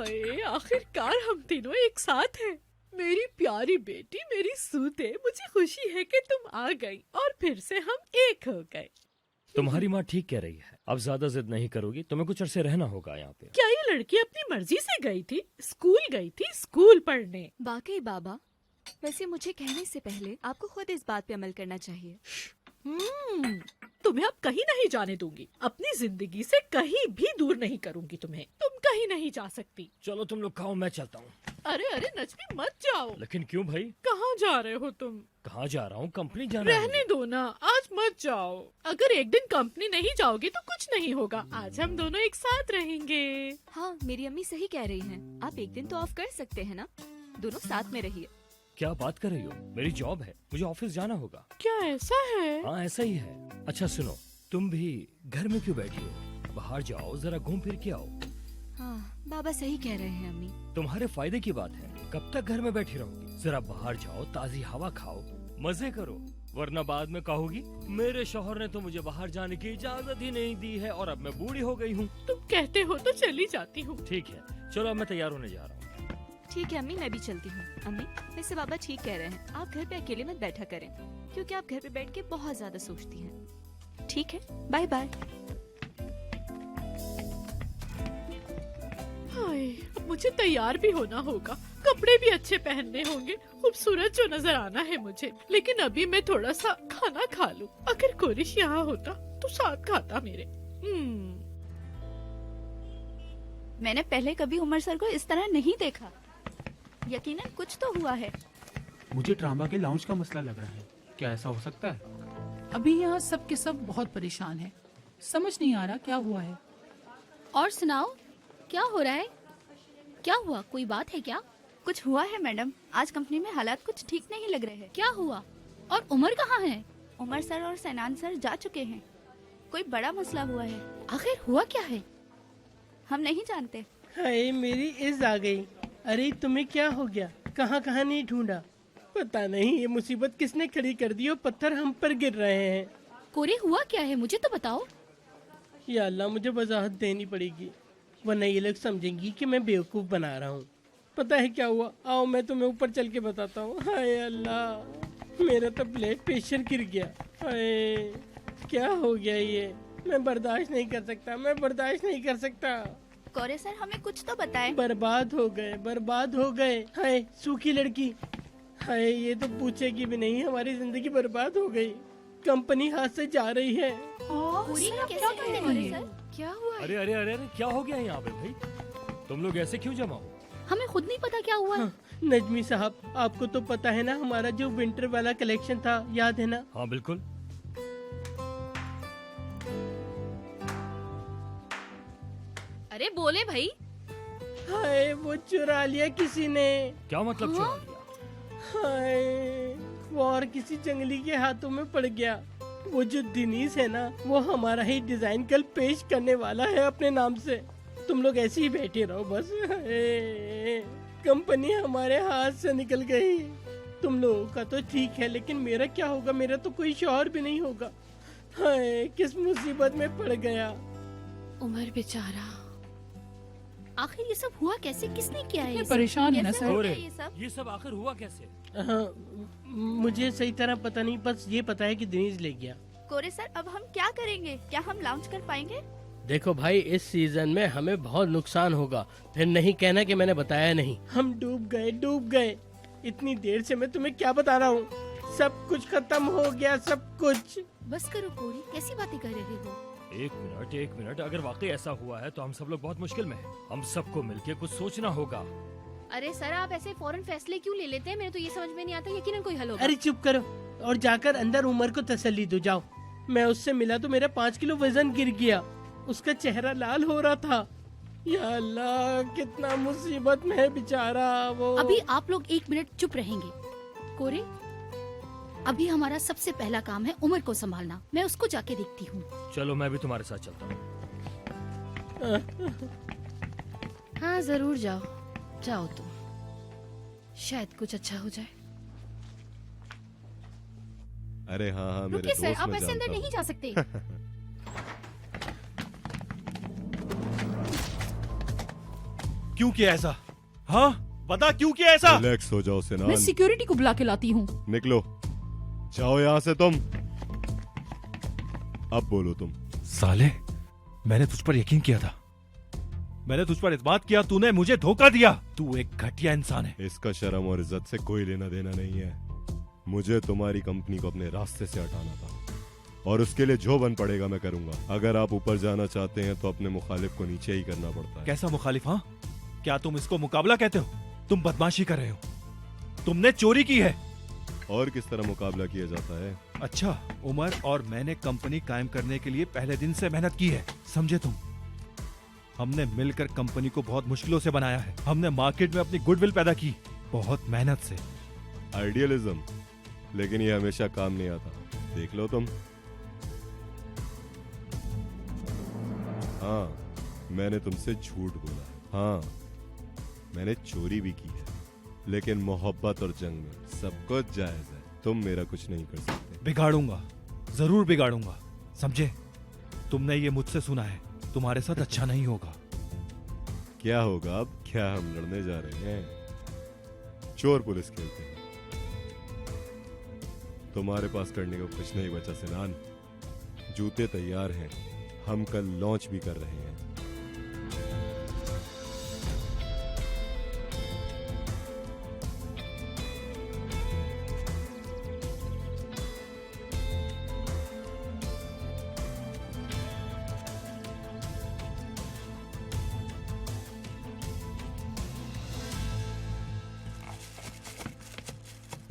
हाय, आखिरकार हम तीनों एक साथ हैं। मेरी प्यारी बेटी, मेरी सूते, मुझे खुशी है कि तुम आ गई और फिर से हम एक हो गए। तुम्हारी माँ ठीक कह रही है। अब ज्यादा जिद नहीं करोगी, तुम्हें कुछ अरसे रहना होगा यहाँ पे। क्या ये लड़की अपनी मर्जी से गई थी? स्कूल पढ़ने। वाकई बाबा, वैसे मुझे कहने से पहले आपको खुद इस बात पे अमल करना चाहिए। तुम्हें अब कहीं नहीं जाने दूंगी। अपनी जिंदगी से कहीं भी दूर नहीं करूंगी तुम्हें। तुम कहीं नहीं जा सकती। चलो तुम लोग खाओ, मैं चलता हूँ। अरे अरे नजमी, मत जाओ। लेकिन क्यों भाई? कहाँ जा रहे हो तुम? कहाँ जा रहा हूँ? कंपनी जाना है रहने दो ना, आज मत जाओ। अगर एक दिन कंपनी नहीं जाओगी तो कुछ नहीं होगा। आज हम दोनों एक साथ रहेंगे। हाँ, मेरी अम्मी सही कह रही हैं। आप एक दिन तो ऑफ कर सकते हैं ना, दोनों साथ में रहिए। क्या बात कर रही हो? मेरी जॉब है, मुझे ऑफिस जाना होगा। क्या ऐसा है? हाँ ऐसा ही है। अच्छा सुनो, तुम भी घर में क्यों बैठी हो? बाहर जाओ, जरा घूम फिर के आओ। हाँ, बाबा सही कह रहे हैं अम्मी। तुम्हारे फायदे की बात है। कब तक घर में बैठी रहोगी? जरा बाहर जाओ, ताजी हवा खाओ, मजे करो, वरना बाद में कहोगी मेरे शौहर ने तो मुझे बाहर जाने की इजाजत ही नहीं दी है और अब मैं बूढ़ी हो गई हूँ। तुम कहते हो तो चली जाती हूँ। ठीक है, चलो अब मैं तैयार होने जा रहा हूँ। ठीक है अम्मी, मैं भी चलती हूँ। अम्मी, वैसे बाबा ठीक कह रहे हैं, आप घर पे अकेले मत बैठा करें, क्योंकि आप घर पे बैठ के बहुत ज्यादा सोचती हैं। ठीक है, बाय बाय। हाय, अब मुझे तैयार भी होना होगा, कपड़े भी अच्छे पहनने होंगे, खूबसूरत जो नजर आना है मुझे। लेकिन अभी मैं थोड़ा सा खाना खा लूं। अगर कोरिश यहाँ होता तो साथ खाता मेरे। मैंने पहले कभी उमर सर को इस तरह नहीं देखा। यकीनन कुछ तो हुआ है। मुझे ट्रामा के लाउंज का मसला लग रहा है। क्या ऐसा हो सकता है? अभी यहाँ सब के सब बहुत परेशान हैं। समझ नहीं आ रहा क्या हुआ है। और सुनाओ, क्या हो रहा है? क्या हुआ? कोई बात है क्या? कुछ हुआ है मैडम, आज कंपनी में हालात कुछ ठीक नहीं लग रहे हैं। क्या हुआ? और उमर कहाँ है? उमर सर और सैनान सर जा चुके हैं। कोई बड़ा मसला हुआ है। आखिर हुआ क्या है? हम नहीं जानते। हाय, मेरी इज़ आ गई। अरे तुम्हें क्या हो गया? कहाँ कहाँ नहीं ढूंढा? पता नहीं ये मुसीबत किसने खड़ी कर दी और पत्थर हम पर गिर रहे हैं। कोरे हुआ क्या है, मुझे तो बताओ। या अल्लाह, मुझे वजाहत देनी पड़ेगी, वरना ये लोग समझेंगी कि मैं बेवकूफ़ बना रहा हूँ। पता है क्या हुआ? आओ मैं तुम्हें ऊपर चल के बताता हूँ। हाय अल्लाह, मेरा तो ब्लड प्रेशर गिर गया। हाय, क्या हो गया ये? मैं बर्दाश्त नहीं कर सकता, मैं बर्दाश्त नहीं कर सकता। कोरे सर, हमें कुछ तो बताएं। बर्बाद हो गए, बर्बाद हो गए। हाय सूखी लड़की, हाय ये तो पूछेगी भी नहीं, हमारी जिंदगी बर्बाद हो गई। कंपनी हाथ से जा रही है। पूरी क्या कैसे कहते हैं कोरे ये? सर? क्या हुआ है? अरे अरे अरे अरे, क्या हो गया यहाँ पे भाई? तुम लोग ऐसे क्यों जमा हो? हमें खुद नहीं पता क्या हुआ है। हाँ, नजमी साहब, आपको तो पता है ना हमारा जो विंटर वाला कलेक्शन था, याद है ना? हाँ बिल्कुल। अरे बोले भाई। हाय, वो चुरा लिया किसी ने। क्या मतलब चुरा लिया? हाय, वो और किसी जंगली के हाथों में पड़ गया। वो जो दिनीस है ना, वो हमारा ही डिजाइन कल पेश करने वाला है अपने नाम से। तुम लोग ऐसे ही बैठे रहो बस। हाय, कंपनी हमारे हाथ से निकल गई। तुम लोगों का तो ठीक है, लेकिन मेरा क्या होगा? मेरा तो कोई शौहर भी नहीं होगा। हाय, किस मुसीबत में पड़ गया। उमर बेचारा। आखिर ये सब हुआ कैसे? किसने किया है? ये ये सब? परेशान है ना कैसे सर। हो अरे, गया ये सब? आखिर हुआ कैसे? हाँ, मुझे सही तरह पता नहीं, बस ये पता है कि दिनीज ले गया। कोरे सर, अब हम क्या करेंगे? क्या हम लाउंज कर पाएंगे? देखो भाई, इस सीजन में हमें बहुत नुकसान होगा, फिर नहीं कहना कि मैंने बताया नहीं। हम डूब गए, डूब गए। इतनी देर से मैं तुम्हें क्या बता रहा हूँ, सब कुछ खत्म हो गया, सब कुछ। बस करो कोरी, कैसी बातें कर रहे हो? एक मिनट, अगर वाकई ऐसा हुआ है तो हम सब लोग बहुत मुश्किल में हैं। हम सबको मिलके कुछ सोचना होगा। अरे सर, आप ऐसे फौरन फैसले क्यों ले लेते हैं? मेरे तो ये समझ में नहीं आता। यकीनन कोई हल होगा। अरे चुप करो और जाकर अंदर उमर को तसल्ली दो, जाओ। मैं उससे मिला तो मेरा 5 किलो वजन गिर गया, उसका चेहरा लाल हो रहा था। या अल्लाह, कितना मुसीबत में है बेचारा वो। अभी आप लोग 1 मिनट चुप रहेंगे। कोरे, अभी हमारा सबसे पहला काम है उमर को संभालना। मैं उसको जाके देखती हूँ। चलो मैं भी तुम्हारे साथ चलता हूँ। हाँ जरूर जाओ, जाओ तुम, शायद कुछ अच्छा हो जाए। अरे हाँ हाँ, मेरे रुकिए सर, दोस्त आप मैं ऐसे अंदर जानता नहीं जा सकते। क्यों किया ऐसा? हाँ, बता क्यों किया ऐसा? रिलैक्स हो जाओ मैं सिनान। सिक्योरिटी को बुला के लाती हूँ। निकलो, जाओ यहाँ से तुम। अब बोलो तुम। साले, मैंने तुझ पर यकीन किया था, मैंने तुझ पर इत्मीनान किया, तूने मुझे धोखा दिया। तू एक घटिया इंसान है। इसका शर्म और इज्जत से कोई लेना देना नहीं है। मुझे तुम्हारी कंपनी को अपने रास्ते से हटाना था और उसके लिए जो बन पड़ेगा मैं करूंगा। अगर आप ऊपर जाना चाहते हैं तो अपने मुखालिफ को नीचे ही करना पड़ता है। कैसा मुखालिफ? हाँ, क्या तुम इसको मुकाबला कहते हो? तुम बदमाशी कर रहे हो, तुमने चोरी की है। और किस तरह मुकाबला किया जाता है? अच्छा, उमर और मैंने कंपनी कायम करने के लिए पहले दिन से मेहनत की है, समझे तुम? हमने मिलकर कंपनी को बहुत मुश्किलों से बनाया है। हमने मार्केट में अपनी गुडविल पैदा की, बहुत मेहनत से। आइडियलिज्म, लेकिन ये हमेशा काम नहीं आता। देख लो तुम। हाँ, मैंने तुमसे झूठ बोला। हाँ, मैंने चोरी भी की है, लेकिन मोहब्बत और जंग में सब कुछ जायज है। तुम मेरा कुछ नहीं कर सकते। बिगाड़ूंगा, जरूर बिगाड़ूंगा, समझे? तुमने ये मुझसे सुना है, तुम्हारे साथ अच्छा नहीं होगा। क्या होगा अब? क्या हम लड़ने जा रहे हैं? चोर पुलिस खेलते हैं। तुम्हारे पास करने को कुछ नहीं बचा सिनान। जूते तैयार हैं, हम कल लॉन्च भी कर रहे हैं।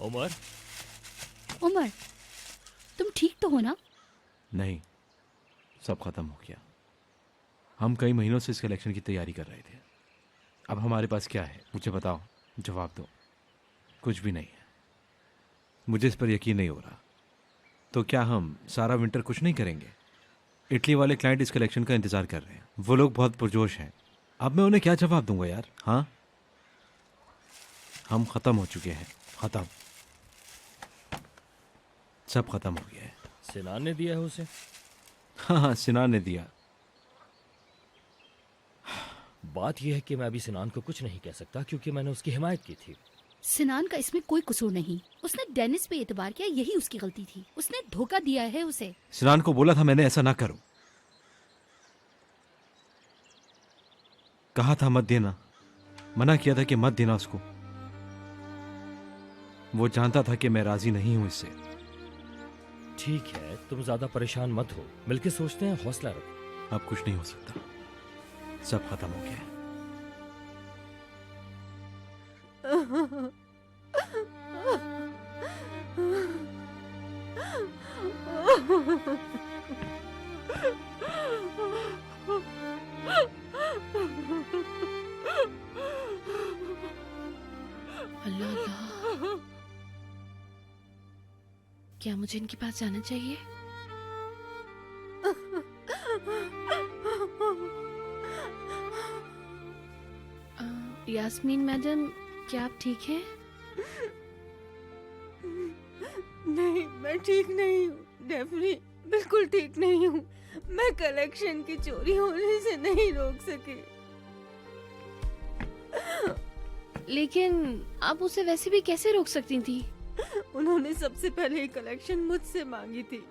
उमर, उमर, तुम ठीक तो हो ना? नहीं, सब खत्म हो गया। हम कई महीनों से इस इलेक्शन की तैयारी कर रहे थे। अब हमारे पास क्या है? मुझे बताओ, जवाब दो। कुछ भी नहीं है। मुझे इस पर यकीन नहीं हो रहा। तो क्या हम सारा विंटर कुछ नहीं करेंगे? इटली वाले क्लाइंट इस कलेक्शन का इंतजार कर रहे हैं। वो लोग बहुत पुरजोश हैं। अब मैं उन्हें क्या जवाब दूंगा यार? हाँ, हम खत्म हो चुके हैं। खत्म, सब खत्म हो गया है। सिनान ने दिया है उसे। हाँ हाँ, सिनान ने दिया। बात यह है कि मैं अभी सिनान को कुछ नहीं कह सकता क्योंकि मैंने उसकी हिमायत की थी। सिनान का इसमें कोई कसूर नहीं। उसने डेनिस पे एतबार किया, यही उसकी गलती थी। उसने धोखा दिया है उसे। सिनान को बोला था मैंने ऐसा ना करूं। कहा था मत देना, मना किया था कि मत देना उसको। वो जानता था कि मैं राजी नहीं हूं इससे। ठीक है, तुम ज्यादा परेशान मत हो, मिलके सोचते हैं, हौसला रखो। अब कुछ नहीं हो सकता, सब खत्म हो गया है। अल्लाह अल्लाह, क्या मुझे इनके पास जाना चाहिए? यास्मीन मैडम, क्या आप ठीक हैं? नहीं, मैं ठीक नहीं हूँ डेफनी, बिल्कुल ठीक नहीं हूँ। मैं कलेक्शन की चोरी होने से नहीं रोक सकी। लेकिन आप उसे वैसे भी कैसे रोक सकती थी? उन्होंने सबसे पहले ये कलेक्शन मुझसे मांगी थी,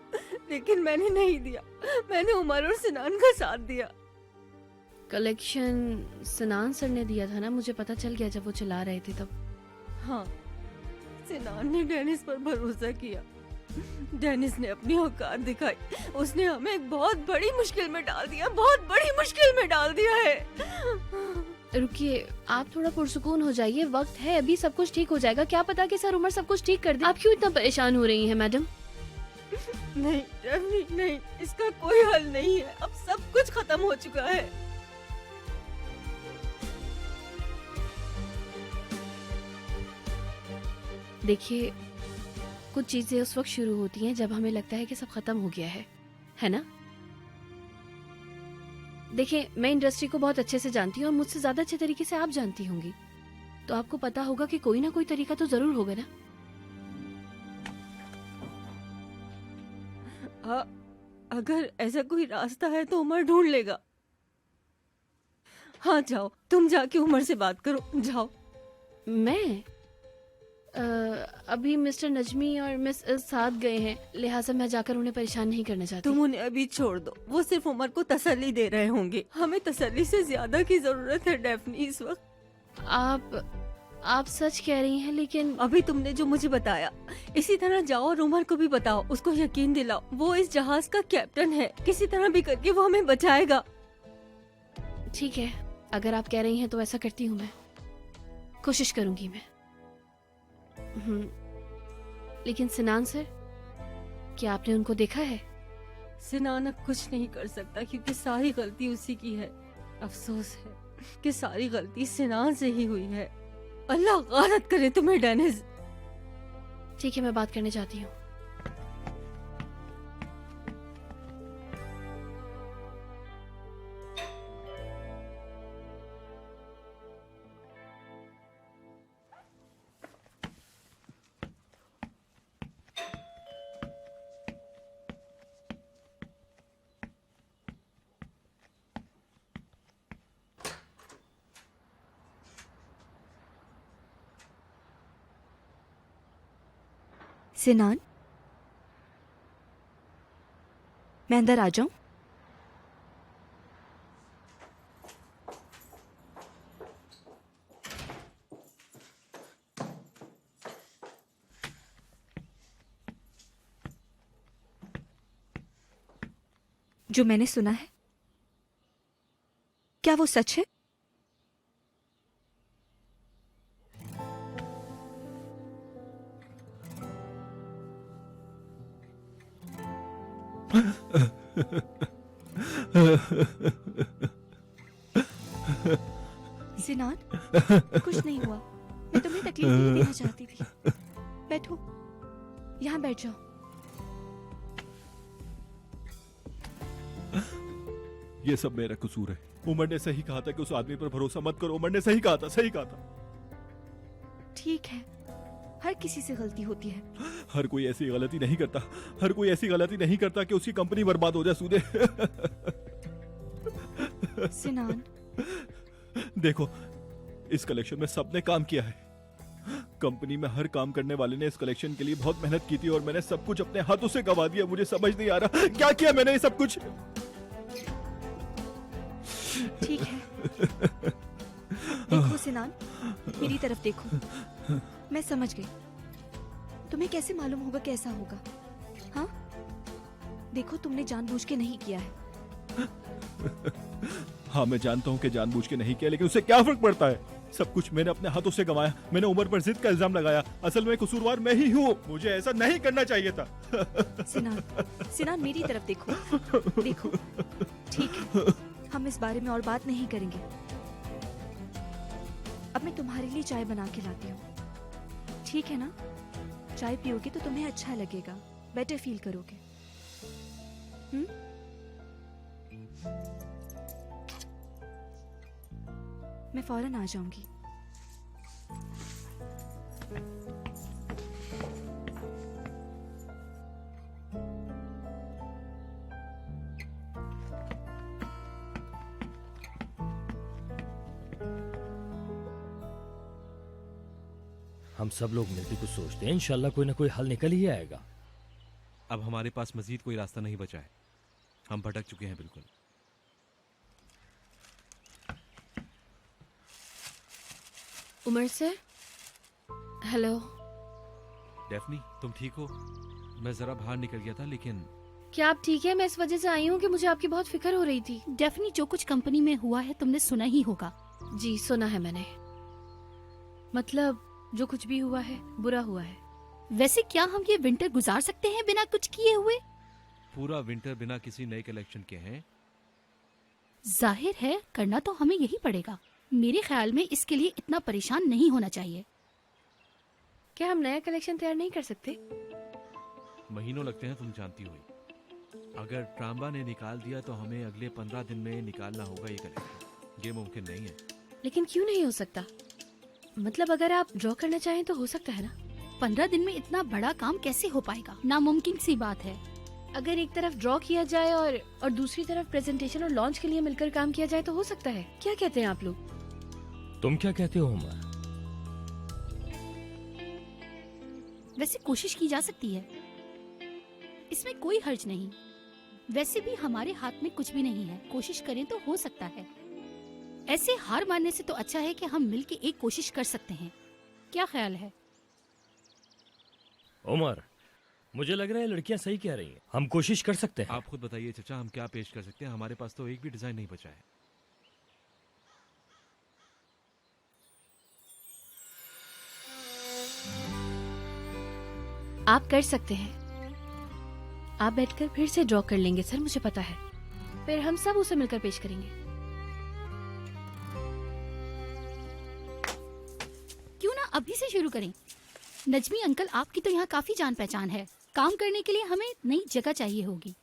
लेकिन मैंने नहीं दिया। मैंने उमर और सिनान का साथ दिया। कलेक्शन सिनान सर ने दिया था ना, मुझे पता चल गया जब वो चला रहे थे तब। हाँ, सिनान ने डेनिस पर भरोसा किया। डेनिस ने अपनी औकात दिखाई। उसने हमें एक बहुत बड़ी मुश्किल में डाल दिया, बहुत बड़ी मुश्किल में डाल दिया है। रुकिए, आप थोड़ा पुरसुकून हो जाइए, वक्त है, अभी सब कुछ ठीक हो जाएगा। क्या पता कि सर उमर सब कुछ ठीक कर दे। आप क्यों इतना परेशान हो रही हैं मैडम? नहीं डेफनी, नहीं, इसका कोई हल नहीं है। अब सब कुछ खत्म हो चुका है। देखिए, कुछ चीजें उस वक्त शुरू होती हैं जब हमें लगता है कि सब खत्म हो गया है ना? देखिए, मैं इंडस्ट्री को बहुत अच्छे से जानती हूँ और मुझसे ज्यादा अच्छे तरीके से आप जानती होंगी, तो आपको पता होगा कि कोई ना कोई तरीका तो जरूर होगा ना। अगर ऐसा कोई रास्ता है तो उमर ढूंढ लेगा। हाँ जाओ, तुम जाके उमर से बात करो, जाओ। मैं अभी मिस्टर नजमी और मिस साथ गए हैं, लिहाजा मैं जाकर उन्हें परेशान नहीं करना चाहती। तुम उन्हें अभी छोड़ दो, वो सिर्फ उमर को तसल्ली दे रहे होंगे। हमें तसल्ली से ज्यादा की जरूरत है डेफनी इस वक्त। आप सच कह रही हैं, लेकिन अभी तुमने जो मुझे बताया, इसी तरह जाओ और उमर को भी बताओ, उसको यकीन दिलाओ वो इस जहाज का कैप्टन है, किसी तरह भी करके वो हमें बचाएगा। ठीक है, अगर आप कह रही हैं तो ऐसा करती हूँ, मैं कोशिश करूंगी मैं। लेकिन सिनान सर, क्या आपने उनको देखा है? सिनान अब कुछ नहीं कर सकता क्योंकि सारी गलती उसी की है। अफसोस है कि सारी गलती सिनान से ही हुई है। अल्लाह गारत करे तुम्हें डेनिस। ठीक है, मैं बात करने जाती हूँ। सिनान, मैं अंदर आ जाऊं? जो मैंने सुना है, क्या वो सच है? सिनान, कुछ नहीं हुआ। मैं तुम्हें तकलीफ नहीं देना चाहती थी। बैठो, यहाँ बैठ जाओ। ये सब मेरा कसूर है। उमर ने सही कहा था कि उस आदमी पर भरोसा मत करो। उमर ने सही कहा था, सही कहा था। ठीक है, हर किसी से गलती होती है। हर कोई ऐसी गलती नहीं करता, हर कोई ऐसी गलती नहीं करता कि उसकी कंपनी बर्बाद हो जाए। सूदे सिनान, देखो, इस कलेक्शन में सबने काम किया है। कंपनी में हर काम करने वाले ने इस कलेक्शन के लिए बहुत मेहनत की थी और मैंने सब कुछ अपने हाथों से गवा दिया। मुझे समझ नहीं आ रहा क्या किया मैंने ये सब कुछ। ठीक है, देखो सिनान, मेरी तरफ देखो। मैं समझ गई। तुम्हें कैसे मालूम होगा कैसा होगा? हाँ, देखो, तुमने जानबूझ के नहीं किया है। हाँ, मैं जानता हूँ कि जानबूझ के नहीं किया, लेकिन उससे क्या फर्क पड़ता है? सब कुछ मैंने अपने हाथों से गंवाया। मैंने उमर पर जिद का इल्जाम लगाया। असल में कसूरवार मैं ही हूँ। मुझे ऐसा नहीं करना चाहिए था। सिनान, मेरी तरफ देखो। देखो, ठीक है, हम इस बारे में और बात नहीं करेंगे। अब मैं तुम्हारे लिए चाय बना के लाती हूँ, ठीक है ना? चाय पियोगे तो तुम्हें अच्छा लगेगा, बेटर फील करोगे। मैं फौरन आ जाऊंगी। हम सब लोग मिलकर कुछ सोचते हैं, इंशाल्लाह कोई ना कोई हल निकल ही आएगा। अब हमारे पास मजीद कोई रास्ता नहीं बचा है। हम भटक चुके हैं बिल्कुल। Umar sir, hello. डेफनी, तुम ठीक हो? मैं जरा बाहर निकल गया था, लेकिन क्या आप ठीक है? मैं इस वजह से आई हूँ कि मुझे आपकी बहुत फिक्र हो रही थी। डेफनी, जो कुछ कंपनी में हुआ है तुमने सुना ही होगा। जी, सुना है मैंने। मतलब जो कुछ भी हुआ है बुरा हुआ है। वैसे क्या हम ये विंटर गुजार सकते हैं बिना कुछ किए हुए? पूरा विंटर बिना किसी नए कलेक्शन के हैं? जाहिर है करना तो हमें यही पड़ेगा। मेरे ख्याल में इसके लिए इतना परेशान नहीं होना चाहिए। क्या हम नया कलेक्शन तैयार नहीं कर सकते? महीनों लगते हैं, तुम जानती हो। अगर ट्राम्बा ने निकाल दिया तो हमें अगले 15 दिन में निकालना होगा ये कलेक्शन। ये मुमकिन नहीं है। लेकिन क्यों नहीं हो सकता? मतलब अगर आप ड्रॉ करना चाहें तो हो सकता है ना। 15 दिन में इतना बड़ा काम कैसे हो पाएगा? नामुमकिन सी बात है। अगर एक तरफ ड्रॉ किया जाए और दूसरी तरफ प्रेजेंटेशन और लॉन्च के लिए मिलकर काम किया जाए तो हो सकता है। क्या कहते हैं आप लोग? तुम क्या कहते हो उमर? वैसे कोशिश की जा सकती है, इसमें कोई हर्ज नहीं। वैसे भी हमारे हाथ में कुछ भी नहीं है, कोशिश करें तो हो सकता है। ऐसे हार मानने से तो अच्छा है कि हम मिलके एक कोशिश कर सकते हैं। क्या ख्याल है? उमर, मुझे लग रहा है लड़कियां सही कह रही हैं। हम कोशिश कर सकते हैं। आप खुद बताइए चचा, हम क्या पेश कर सकते हैं? हमारे पास तो एक भी डिजाइन नहीं बचा है। आप कर सकते हैं। आप बैठकर फिर से ड्रॉ कर लेंगे सर, मुझे पता है। फिर हम सब उसे मिलकर पेश करेंगे। क्यों ना अभी से शुरू करें? नजमी अंकल, आपकी तो यहाँ काफी जान पहचान है। काम करने के लिए हमें नई जगह चाहिए होगी।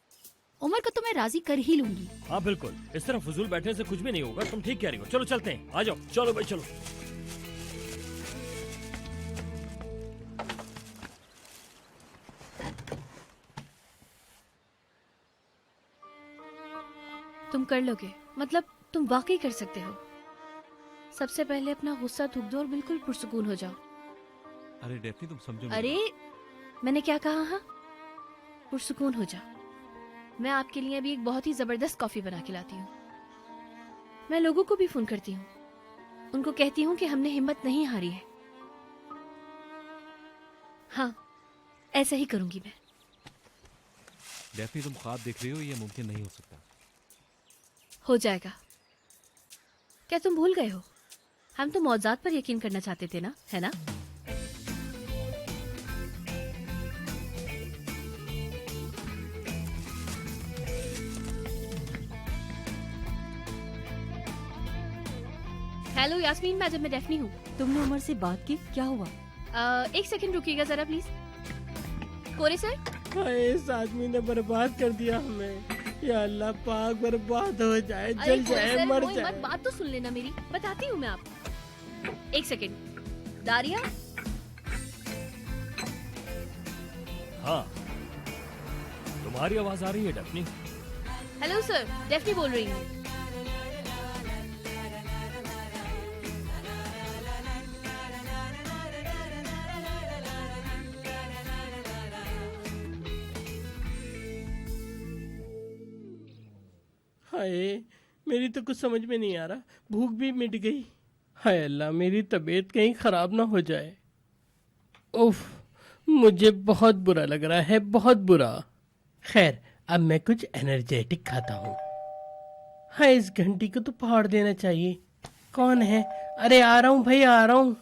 उमर को तो मैं राजी कर ही लूंगी। हाँ बिल्कुल, इस तरह फजूल बैठने से कुछ भी नहीं होगा। तुम ठीक कह रही हो। चलो चलते हैं, आ जाओ। चलो भाई चलो। तुम कर लोगे, मतलब तुम वाकई कर सकते हो। सबसे पहले अपना गुस्सा थूक दो और बिल्कुल पुरसुकून हो जाओ। अरे डेफनी, तुम समझो मेरी अरे मैंने क्या कहा? हाँ, पुरसुकून हो जाओ। मैं आपके लिए अभी एक बहुत ही जबरदस्त कॉफी बना के लाती हूँ। मैं लोगों को भी फोन करती हूँ, उनको कहती हूँ कि हमने हिम्मत नहीं हारी है। हाँ, ऐसा ही करूंगी मैं। डेफनी, तुम ख्वाब देख रही हो, ये मुमकिन नहीं हो सकता। हो जाएगा। क्या तुम भूल गए हो? हम तो मौजात पर यकीन करना चाहते थे ना, है ना? हेलो यास्मीन मैडम, मैं डेफनी हूँ। तुमने उमर से बात की? क्या हुआ? एक सेकंड रुकिएगा जरा प्लीज। कोरे सर, हाय, इस आदमी ने बर्बाद कर दिया हमें। या अल्लाह पाक, बर्बाद हो जाए, अरे जल कोरे जाए, सर, मर रोए जाए। मत, बात तो सुन लेना मेरी, बताती हूँ मैं आपको। एक सेकंड। दारिया, हाँ, तुम्हारी आवाज आ रही है डेफनी। हेलो सर, डेफनी बोल रही हूँ। हाय, मेरी तो कुछ समझ में नहीं आ रहा। भूख भी मिट गई। हाय अल्लाह, मेरी तबीयत कहीं खराब ना हो जाए। उफ, मुझे बहुत बुरा लग रहा है, बहुत बुरा। खैर, अब मैं कुछ एनर्जेटिक खाता हूँ। हाय, इस घंटी को तो फाड़ देना चाहिए। कौन है? अरे आ रहा हूँ भाई, आ रहा हूँ।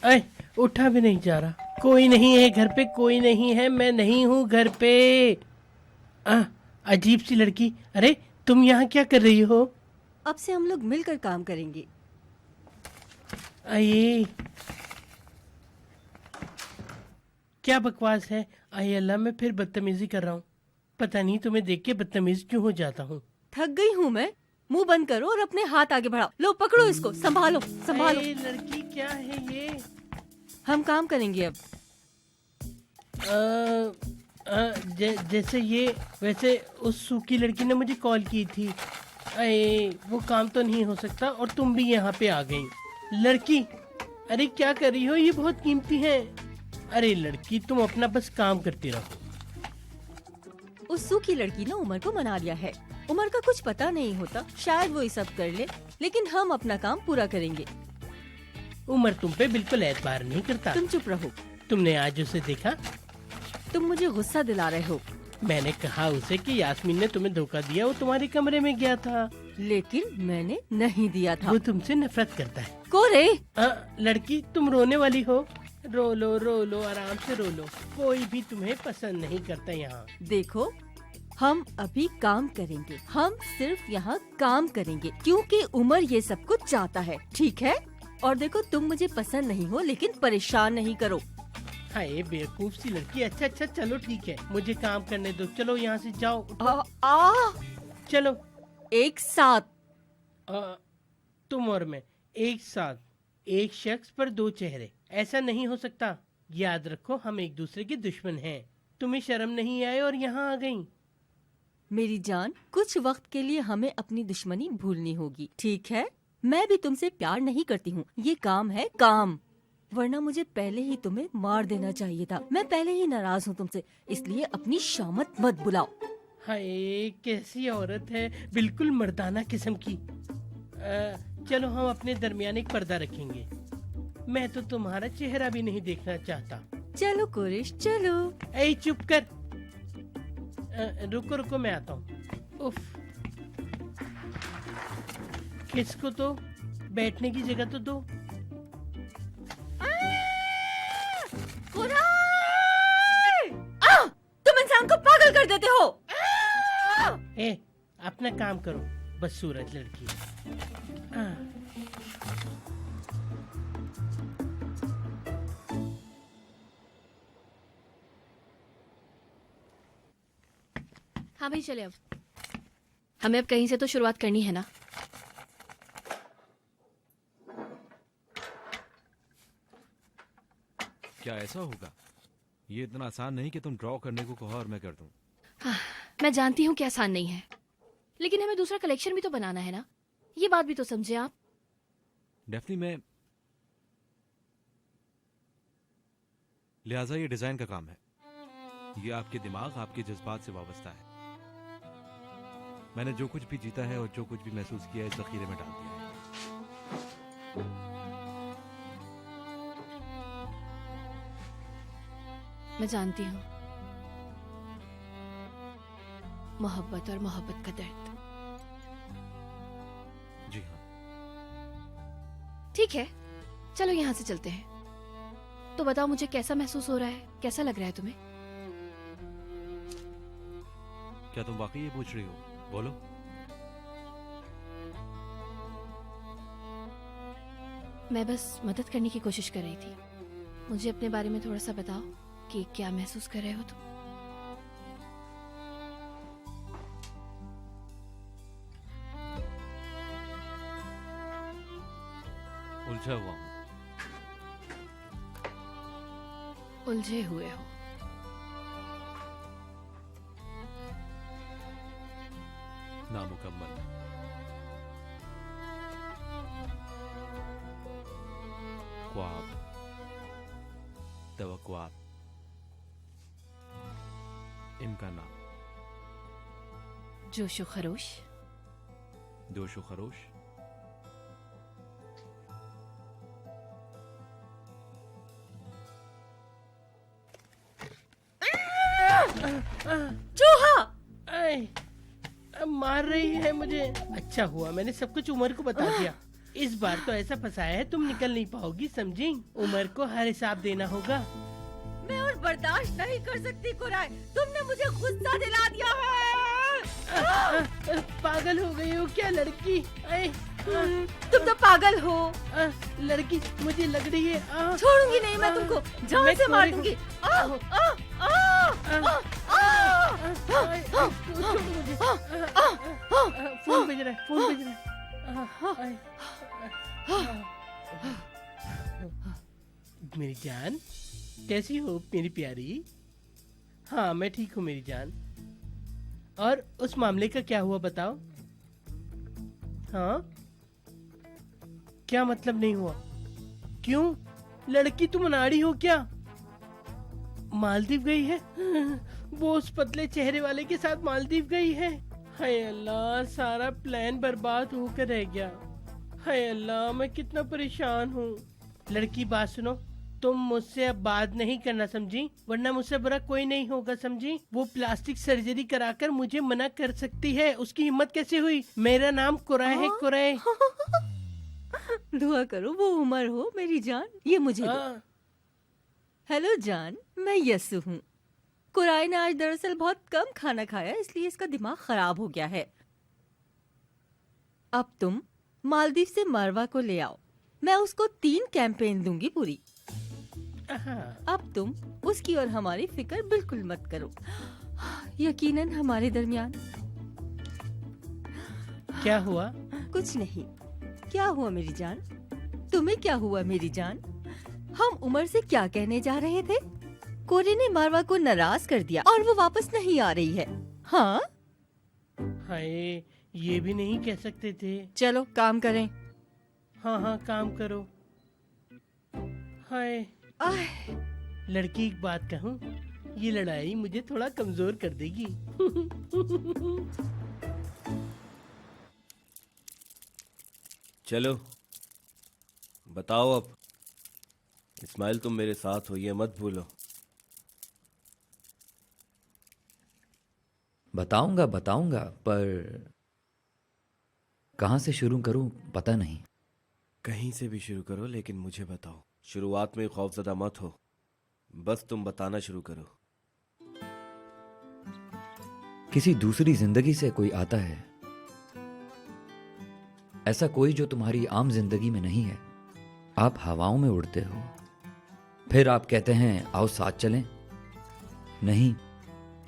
अरे उठा भी नहीं जा रहा। कोई नहीं है घर पे, कोई नहीं है, मैं नहीं हूँ घर पे। अजीब सी लड़की। अरे तुम यहाँ क्या कर रही हो? अब से हम लोग मिलकर काम करेंगे। आइए, क्या बकवास है? आए अल्लाह, मैं फिर बदतमीजी कर रहा हूँ। पता नहीं तुम्हें देख के बदतमीज क्यों हो जाता हूँ। थक गई हूँ मैं। मुंह बंद करो और अपने हाथ आगे बढ़ाओ। लो पकड़ो इसको, संभालो संभालो। आए, लड़की क्या है ये? हम काम करेंगे अब। जैसे ये, वैसे उस सूखी लड़की ने मुझे कॉल की थी। अरे वो काम तो नहीं हो सकता, और तुम भी यहाँ पे आ गई। लड़की, अरे क्या कर रही हो? ये बहुत कीमती है। अरे लड़की, तुम अपना बस काम करती रहो। उस सूखी लड़की ने उमर को मना लिया है। उमर का कुछ पता नहीं होता, शायद वो ये सब कर ले, लेकिन हम अपना काम पूरा करेंगे। उमर तुम पे बिल्कुल एतबार नहीं करता। तुम चुप रहो। तुमने आज उसे देखा? तुम मुझे गुस्सा दिला रहे हो। मैंने कहा उसे कि यास्मीन ने तुम्हें धोखा दिया, वो तुम्हारे कमरे में गया था। लेकिन मैंने नहीं दिया था। वो तुमसे नफरत करता है। कोरे, लड़की, तुम रोने वाली हो? रो लो, आराम से रो लो। कोई भी तुम्हें पसंद नहीं करता यहाँ। देखो, हम अभी काम करेंगे। हम सिर्फ यहाँ काम करेंगे क्योंकि उमर ये सब कुछ चाहता है, ठीक है? और देखो, तुम मुझे पसंद नहीं हो, लेकिन परेशान नहीं करो। हाय बेवकूफ सी लड़की। अच्छा चलो ठीक है, मुझे काम करने दो। चलो यहाँ से जाओ। चलो एक साथ। तुम और मैं एक साथ, एक शख्स पर दो चेहरे, ऐसा नहीं हो सकता। याद रखो, हम एक दूसरे के दुश्मन हैं। तुम्हें शर्म नहीं आए और यहाँ आ गई? मेरी जान, कुछ वक्त के लिए हमें अपनी दुश्मनी भूलनी होगी, ठीक है? मैं भी तुमसे प्यार नहीं करती हूँ, ये काम है काम, वरना मुझे पहले ही तुम्हें मार देना चाहिए था। मैं पहले ही नाराज हूँ तुमसे, इसलिए अपनी शामत मत बुलाओ। हाय कैसी औरत है, बिल्कुल मर्दाना किस्म की। चलो हम अपने दरमियान एक पर्दा रखेंगे। मैं तो तुम्हारा चेहरा भी नहीं देखना चाहता। चलो कुरैश चलो। ऐ चुप कर। रुको रुको मैं आता हूँ। उफ, किसको तो बैठने की जगह तो दो। तुम इंसान को पागल कर देते हो। ए, अपना काम करो, बदसूरत लड़की। हाँ भाई चले, अब हमें अब कहीं से तो शुरुआत करनी है ना। क्या ऐसा होगा? ये इतना आसान नहीं कि तुम ड्रॉ करने को कहो और मैं कर दूं। हाँ, मैं जानती हूँ कि आसान नहीं है, लेकिन हमें दूसरा कलेक्शन भी तो बनाना है ना, ये बात भी तो समझे आप। डेफिनेटली मैं, लिहाजा ये डिजाइन का काम है, ये आपके दिमाग, आपके जज्बात से वाबस्ता है। मैंने जो कुछ भी जीता है और जो कुछ भी महसूस किया है इस जखीरे में डाल दिया है। मैं जानती हूँ मोहब्बत और मोहब्बत का दर्द। जी हाँ। ठीक है, चलो यहाँ से चलते हैं। तो बताओ मुझे कैसा महसूस हो रहा है, कैसा लग रहा है तुम्हें? क्या तुम वाकई ये पूछ रही हो? बोलो। मैं बस मदद करने की कोशिश कर रही थी। मुझे अपने बारे में थोड़ा सा बताओ कि क्या महसूस कर रहे हो तुम। उलझा हुआ हूं। उलझे हुए हो। नामुकम्मल। ख्वाब, तवक्कुआत, इनका नाम। जोशो खरोश। जोशो खरोश। चूहा! मार रही है मुझे। अच्छा हुआ मैंने सब कुछ उमर को बता दिया। इस बार तो ऐसा फंसाया है तुम निकल नहीं पाओगी, समझी? उमर को हर हिसाब देना होगा। मैं और बर्दाश्त नहीं कर सकती कुराय, तुमने मुझे गुस्सा दिला दिया है। पागल हो गई हो क्या लड़की? तुम तो पागल हो। लड़की मुझे लग रही है। छोड़ूंगी नहीं मैं तुमको, जान से मार दूंगी। फोन बज रहा है, फोन बज रहा है। मेरी जान कैसी हो मेरी प्यारी? हाँ मैं ठीक हूँ मेरी जान। और उस मामले का क्या हुआ बताओ? हाँ क्या मतलब नहीं हुआ? क्यों? लड़की तुम अनाड़ी हो क्या? मालदीव गई है? वो उस पतले चेहरे वाले के साथ मालदीव गई है? हाय अल्लाह, सारा प्लान बर्बाद होकर रह गया। हाय अल्लाह, मैं कितना परेशान हूँ। लड़की बात सुनो, तुम मुझसे अब बात नहीं करना समझी, वरना मुझसे बुरा कोई नहीं होगा समझी। वो प्लास्टिक सर्जरी कराकर मुझे मना कर सकती है, उसकी हिम्मत कैसे हुई? मेरा नाम कुराय है, कुराय। दुआ करो वो उमर हो मेरी जान, ये मुझे दो। हेलो जान, मैं यस्सु हूँ। कुराय ने आज दरअसल बहुत कम खाना खाया, इसलिए इसका दिमाग खराब हो गया है। अब तुम मालदीव से मरवा को ले आओ, मैं उसको 3 कैंपेन दूंगी पूरी। अब तुम उसकी और हमारी फिक्र बिल्कुल मत करो, यकीनन हमारे दरमियान। क्या हुआ? कुछ नहीं। क्या हुआ मेरी जान? तुम्हें क्या हुआ मेरी जान? हम उमर से क्या कहने जा रहे थे? कोरी ने मारवा को नाराज कर दिया और वो वापस नहीं आ रही है। हाँ, हाय, ये भी नहीं कह सकते थे। चलो काम करें। हाँ हाँ, काम करो। हाय, आह, लड़की एक बात कहूँ, ये लड़ाई मुझे थोड़ा कमजोर कर देगी। चलो बताओ अब। इस्माइल, तुम मेरे साथ हो, ये मत भूलो। बताऊंगा बताऊंगा, पर कहाँ से शुरू करूं पता नहीं। कहीं से भी शुरू करो, लेकिन मुझे बताओ। शुरुआत में खौफजदा मत हो, बस तुम बताना शुरू करो। किसी दूसरी जिंदगी से कोई आता है, ऐसा कोई जो तुम्हारी आम जिंदगी में नहीं है। आप हवाओं में उड़ते हो, फिर आप कहते हैं आओ साथ चलें। नहीं।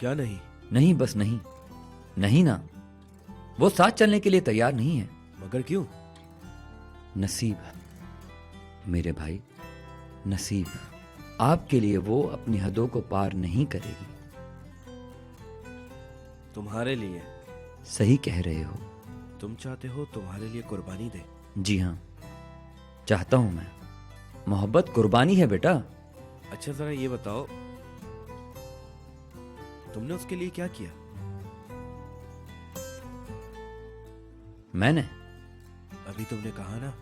क्या नहीं? नहीं, बस नहीं। नहीं ना, वो साथ चलने के लिए तैयार नहीं है। मगर क्यों? नसीब मेरे भाई, नसीब। आपके लिए वो अपनी हदों को पार नहीं करेगी। तुम्हारे लिए? सही कह रहे हो। तुम चाहते हो तुम्हारे लिए कुर्बानी दे? जी हाँ, चाहता हूं मैं। मोहब्बत कुर्बानी है बेटा। अच्छा, जरा ये बताओ, तुमने उसके लिए क्या किया? मैंने? अभी तुमने कहा ना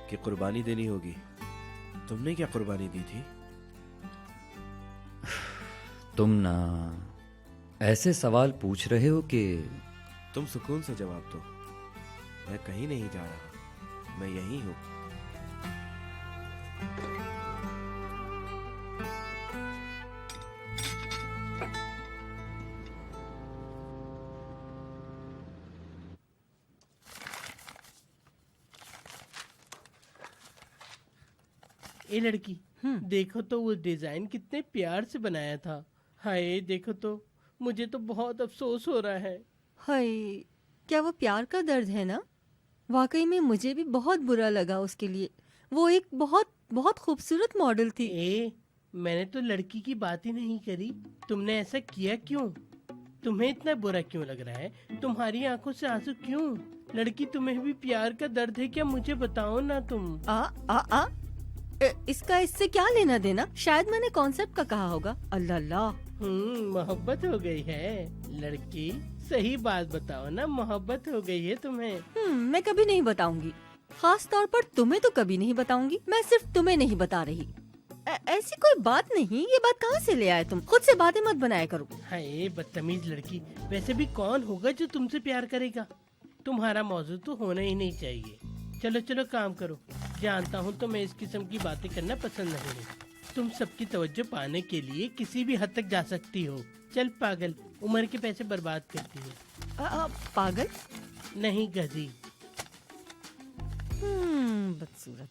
कि कुर्बानी देनी होगी। तुमने क्या कुर्बानी दी थी? तुम ना ऐसे सवाल पूछ रहे हो कि तुम सुकून से जवाब दो। मैं कहीं नहीं जा रहा, मैं यहीं हूं। ए लड़की, देखो तो वो डिजाइन कितने प्यार से बनाया था। हाय, देखो तो, मुझे तो बहुत अफसोस हो रहा है। हाय, क्या वो प्यार का दर्द है ना? वाकई में मुझे भी बहुत बुरा लगा उसके लिए। वो एक बहुत बहुत खूबसूरत मॉडल थी। मैंने तो लड़की की बात ही नहीं करी। तुमने ऐसा किया क्यों? तुम्हें इतना बुरा क्यों लग रहा है? तुम्हारी आंखों से आंसू क्यों? लड़की, तुम्हें भी प्यार का दर्द है क्या? मुझे बताओ ना तुम। इसका इससे क्या लेना देना? शायद मैंने कॉन्सेप्ट का कहा होगा। अल्लाह अल्लाह। मोहब्बत हो गई है लड़की। सही बात बताओ ना, मोहब्बत हो गई है तुम्हें? मैं कभी नहीं बताऊंगी। खास तौर पर तुम्हें तो कभी नहीं बताऊंगी। मैं सिर्फ तुम्हें नहीं बता रही। ऐसी कोई बात नहीं। ये बात कहाँ से ले आए तुम? खुद से बातें मत बनाया करो। हाय बदतमीज लड़की, वैसे भी कौन होगा जो तुमसे प्यार करेगा? तुम्हारा मौजूद तो होना ही नहीं चाहिए। चलो चलो काम करो। जानता हूँ तुम्हें इस किस्म की बातें करना पसंद नहीं है। तुम सबकी तवज्जो पाने के लिए किसी भी हद तक जा सकती हो। चल पागल, उम्र के पैसे बर्बाद करती है। पागल नहीं, गधी। बदसूरत।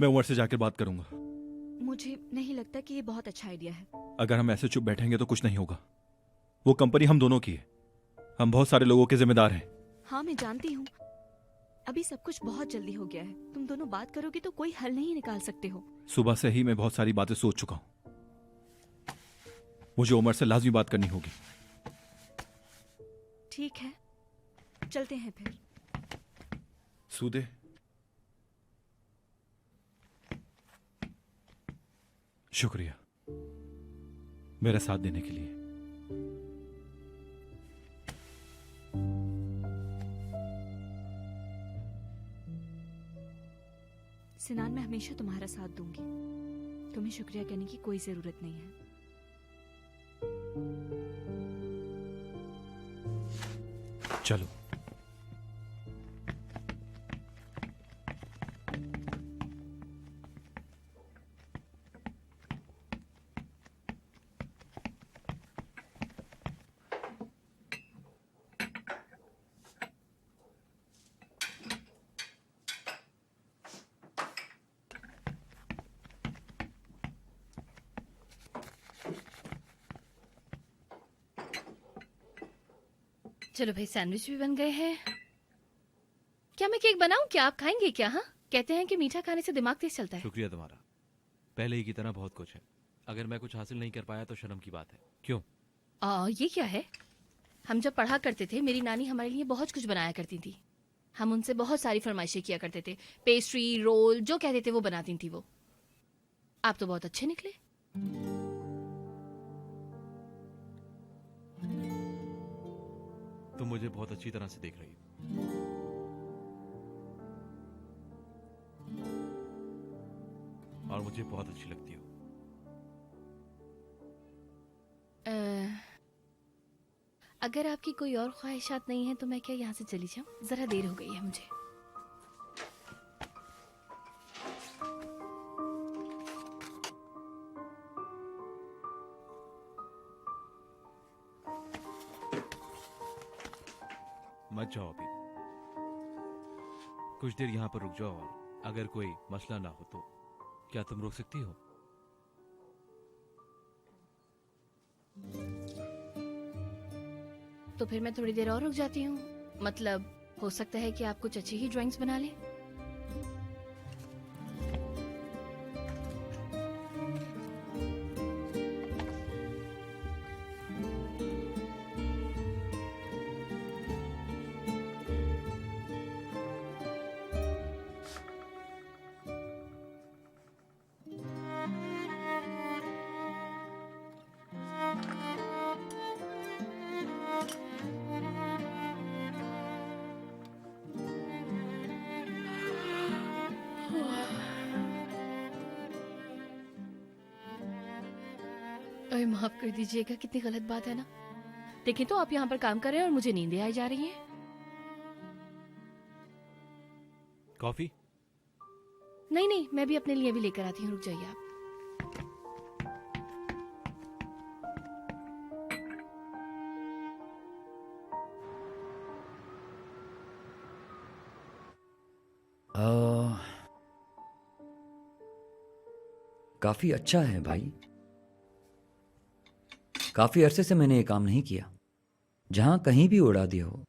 मैं उमर से जाकर बात करूंगा। मुझे नहीं लगता कि ये बहुत अच्छा आइडिया है। अगर हम ऐसे चुप बैठेंगे तो कुछ नहीं होगा। वो कंपनी हम दोनों की है। हम बहुत सारे लोगों के जिम्मेदार हैं। हाँ, मैं जानती हूँ। अभी सब कुछ बहुत जल्दी हो गया है। तुम दोनों बात करोगे तो कोई हल नहीं निकाल सकते हो। सुबह से ही मैं बहुत सारी बातें सोच चुका हूं। मुझे उमर से लाजमी बात करनी होगी। ठीक है, चलते हैं फिर। सूदे, शुक्रिया मेरा साथ देने के लिए। सिनान, मैं हमेशा तुम्हारा साथ दूंगी। तुम्हें शुक्रिया कहने की कोई जरूरत नहीं है। चलो। चलो भाई, सैंडविच भी बन गए हैं। क्या मैं केक बनाऊं? क्या आप खाएंगे क्या? हाँ, कहते हैं कि मीठा खाने से दिमाग तेज चलता है। शुक्रिया तुम्हारा, पहले ही की तरह बहुत कुछ है। अगर मैं कुछ हासिल नहीं कर पाया तो शर्म की बात है। क्यों? ये क्या है? हम जब पढ़ा करते थे, मेरी नानी हमारे लिए बहुत कुछ बनाया करती थी। हम उनसे बहुत सारी फरमाइशें किया करते थे। पेस्ट्री, रोल, जो कहते थे वो बनाती थी वो। आप तो बहुत अच्छे निकले। तुम मुझे बहुत अच्छी तरह से देख रही हो। और मुझे बहुत अच्छी लगती हो। अगर आपकी कोई और ख्वाहिशात नहीं है तो मैं क्या यहाँ से चली जाऊँ? जरा देर हो गई है मुझे। मत जाओ अभी, कुछ देर यहाँ पर रुक जाओ, और अगर कोई मसला ना हो तो क्या तुम रोक सकती हो? तो फिर मैं थोड़ी देर और रुक जाती हूँ। मतलब हो सकता है कि आप कुछ अच्छी ही ड्राइंग्स बना लें। अरे माफ कर दीजिएगा, कितनी गलत बात है ना। देखें तो आप यहाँ पर काम कर रहे हैं और मुझे नींदें आई जा रही हैं। कॉफी? नहीं नहीं, मैं भी अपने लिए भी लेकर आती हूँ, रुक जाइए आप। काफी अच्छा है भाई। काफी अरसे से मैंने ये काम नहीं किया जहां कहीं भी उड़ा दिया हो।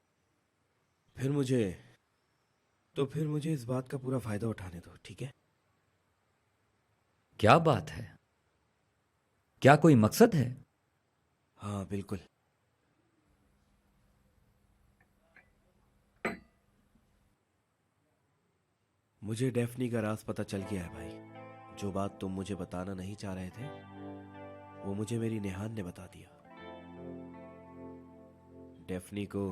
फिर मुझे इस बात का पूरा फायदा उठाने दो, ठीक है? क्या बात है? क्या कोई मकसद है? हाँ बिल्कुल। मुझे डेफनी का राज पता चल गया है भाई। जो बात तुम मुझे बताना नहीं चाह रहे थे वो मुझे मेरी नेहान ने बता दिया। डेफनी को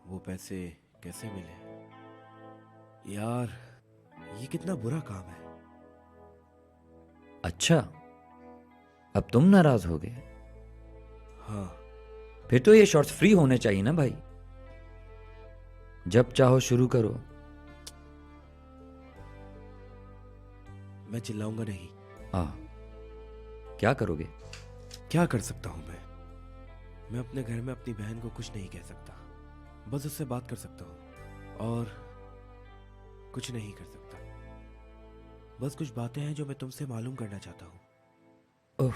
वो पैसे कैसे मिले? यार ये कितना बुरा काम है। अच्छा, अब तुम नाराज हो गए? हाँ। फिर तो ये शॉर्ट्स फ्री होने चाहिए ना भाई। जब चाहो शुरू करो। मैं चिल्लाऊंगा नहीं। क्या करोगे? क्या कर सकता हूं मैं अपने घर में अपनी बहन को कुछ नहीं कह सकता। बस उससे बात कर सकता हूं और कुछ नहीं कर सकता। बस कुछ बातें हैं जो मैं तुमसे मालूम करना चाहता हूं।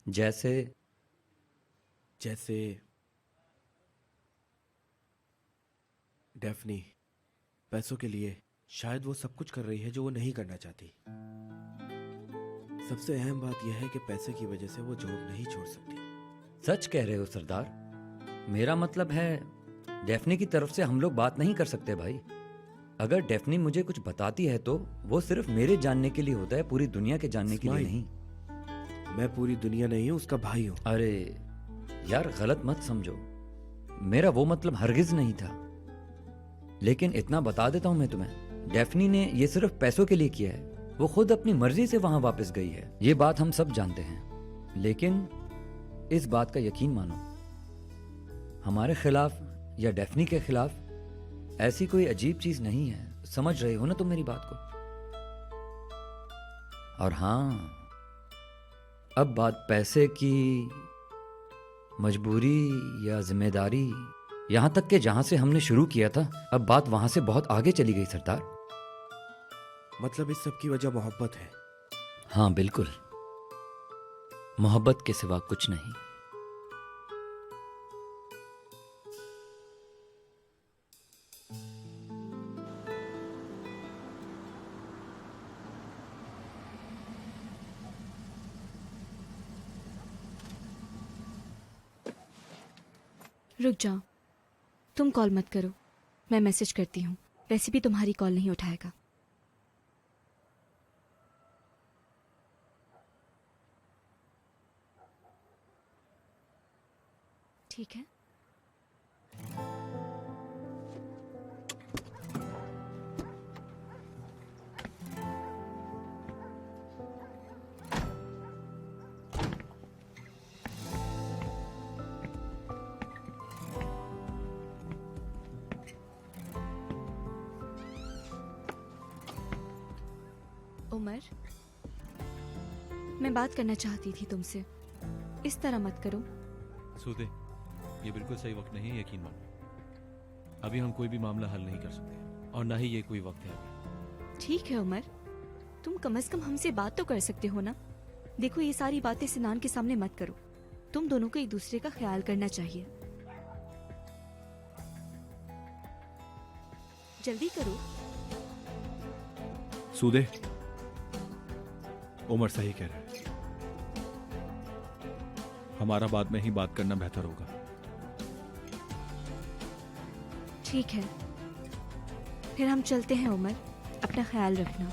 जैसे डेफनी पैसों के लिए शायद वो सब कुछ कर रही है जो वो नहीं करना चाहती। सबसे अहम बात यह है कि पैसे की वजह से वो जॉब नहीं छोड़ सकती। सच कह रहे हो सरदार। मेरा मतलब है डेफनी की तरफ से हम लोग बात नहीं कर सकते भाई। अगर डेफनी मुझे कुछ बताती है तो वो सिर्फ मेरे जानने के लिए होता है, पूरी दुनिया के जानने के लिए नहीं। मैं पूरी दुनिया नहीं हूं, उसका भाई हूं। अरे यार गलत मत समझो, मेरा वो मतलब हरगिज नहीं था। लेकिन इतना बता देता हूं मैं तुम्हें, डेफनी ने ये सिर्फ पैसों के लिए किया है। वो खुद अपनी मर्जी से वहां वापस गई है, ये बात हम सब जानते हैं। लेकिन इस बात का यकीन मानो, हमारे खिलाफ या डेफनी के खिलाफ ऐसी कोई अजीब चीज नहीं है। समझ रहे हो ना तुम मेरी बात को? और हाँ, अब बात पैसे की, मजबूरी या जिम्मेदारी, यहां तक कि जहां से हमने शुरू किया था अब बात वहां से बहुत आगे चली गई सरदार। मतलब इस सब की वजह मोहब्बत है? हाँ बिल्कुल। मोहब्बत के सिवा कुछ नहीं। रुक जाओ, तुम कॉल मत करो, मैं मैसेज करती हूँ। वैसे भी तुम्हारी कॉल नहीं उठाएगा। ठीक है। उमर, मैं बात करना चाहती थी तुमसे। इस तरह मत करो। सूदे, ये बिल्कुल सही वक्त नहीं है, यकीन मानो। अभी हम कोई भी मामला हल नहीं कर सकते और ना ही ये कोई वक्त है अभी। ठीक है उमर, तुम कम से कम हमसे बात तो कर सकते हो ना। देखो, ये सारी बातें सिनान के सामने मत करो। तुम दोनों को एक दूसरे का ख्याल करना चाहिए। जल्दी करो। सूदे, उमर सही कह रहा है। हमारा बाद में ही बात करना बेहतर होगा। ठीक है, फिर हम चलते हैं उमर। अपना ख्याल रखना।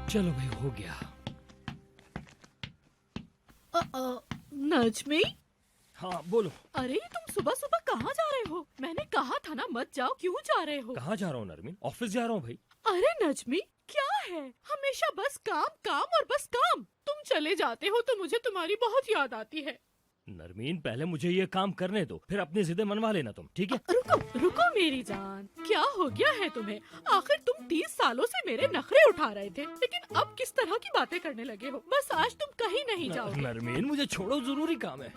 चलो भाई, हो गया। नजमी, हाँ बोलो। अरे तुम सुबह सुबह कहाँ जा रहे हो? मैंने कहा था ना मत जाओ, क्यों जा रहे हो? कहाँ जा रहा हूँ नरमीन? ऑफिस जा रहा हूँ भाई। अरे नजमी, क्या है? हमेशा बस काम काम और बस काम। तुम चले जाते हो तो मुझे तुम्हारी बहुत याद आती है। नरमीन, पहले मुझे ये काम करने दो, फिर अपनी जिद्दें मनवा लेना तुम, ठीक है? रुको रुको मेरी जान, क्या हो गया है तुम्हें? आखिर तुम 30 सालों से मेरे नखरे उठा रहे थे, लेकिन अब किस तरह की बातें करने लगे हो? बस आज तुम कहीं नहीं जाओगे। नरमीन, मुझे छोड़ो, जरूरी काम है।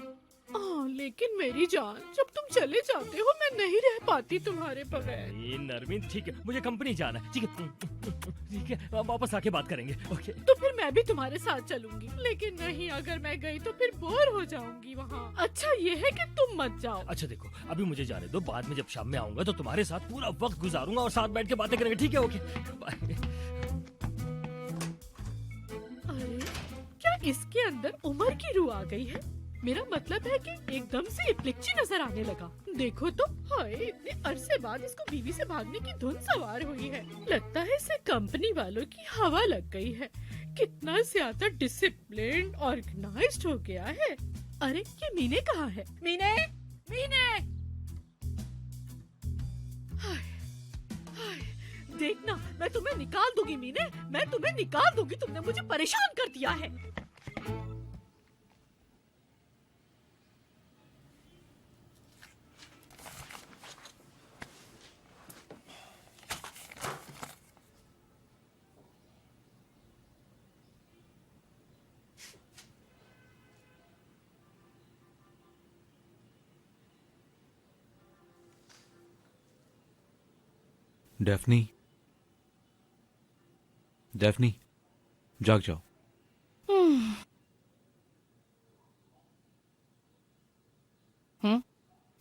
लेकिन मेरी जान, जब तुम चले जाते हो मैं नहीं रह पाती तुम्हारे बगैर। नरमीन ठीक है, मुझे कंपनी जाना है, ठीक है? ठीक है, अब वापस आके बात करेंगे, ओके? तो फिर मैं भी तुम्हारे साथ चलूंगी, लेकिन नहीं, अगर मैं गई तो फिर बोर हो जाऊंगी वहाँ। अच्छा ये है कि तुम मत जाओ। अच्छा देखो, अभी मुझे जाने दो, बाद में जब शाम में आऊंगा तो तुम्हारे साथ पूरा वक्त गुजारूंगा और साथ बैठ के बातें करेंगे, ठीक है? Okay bye. अरे क्या इसके अंदर उम्र की रूह आ गई है? मेरा मतलब है कि एकदम से इतलिच्ची नजर आने लगा। देखो तो, हाय, इतने अरसे बाद इसको बीवी से भागने की धुन सवार हुई है। लगता है इसे कंपनी वालों की हवा लग गई है। कितना ज्यादा डिसिप्लिन ऑर्गेनाइज्ड हो गया है। अरे ये मीने कहाँ है? मीने, मीने, देखना, मैं तुम्हें निकाल दूंगी मीने, मैं तुम्हें निकाल दूंगी। तुमने मुझे परेशान कर दिया है। डेफनी, डेफनी, जाग जाओ।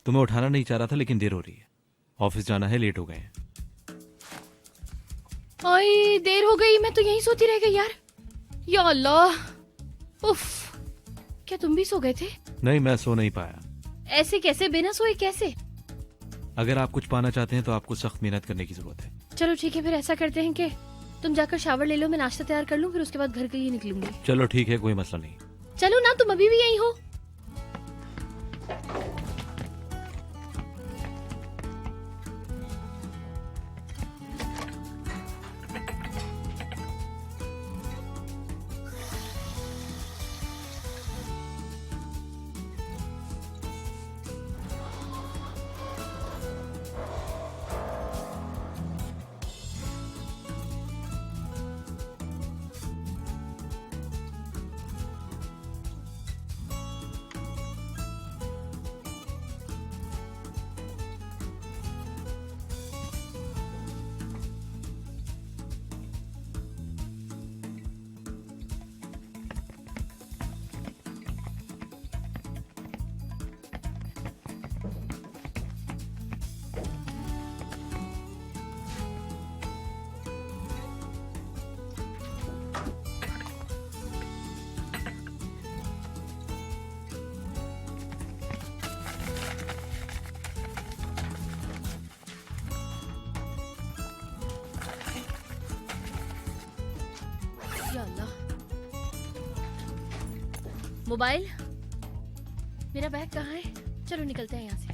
तुम्हें उठाना नहीं चाह रहा था, लेकिन देर हो रही है। ऑफिस जाना है, लेट हो गए हैं। ओए देर हो गई, मैं तो यहीं सोती रह गई यार। या अल्लाह, उफ। क्या तुम भी सो गए थे? नहीं, मैं सो नहीं पाया। ऐसे कैसे, बिना सोए कैसे? अगर आप कुछ पाना चाहते हैं तो आपको सख्त मेहनत करने की जरूरत है। चलो ठीक है, फिर ऐसा करते हैं कि तुम जाकर शावर ले लो, मैं नाश्ता तैयार कर लूं, फिर उसके बाद घर के लिए निकलूंगी। चलो ठीक है, कोई मसला नहीं। चलो ना, तुम अभी भी यहीं हो। या अल्लाह, मोबाइल, मेरा बैग कहाँ है? चलो निकलते हैं यहाँ से।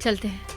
चलते हैं।